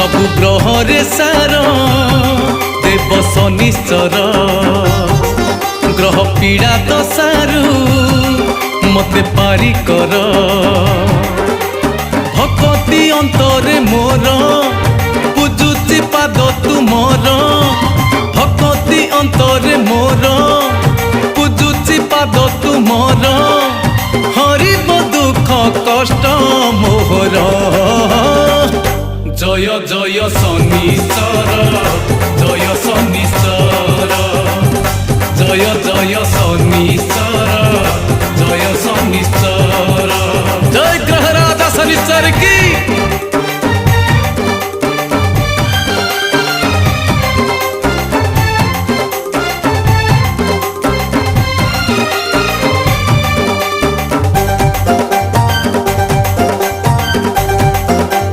सबु ग्रहरे सार देव शनिश्चर ग्रह पीड़ा दशारू मते पारी कर भक्ति अंतरे मोर पूजुची पाद तुमर भक्ति अंतरे मोर पूजुची पाद तुमर हरिब दुख कष्ट मोहर जय जय शनिश्चर।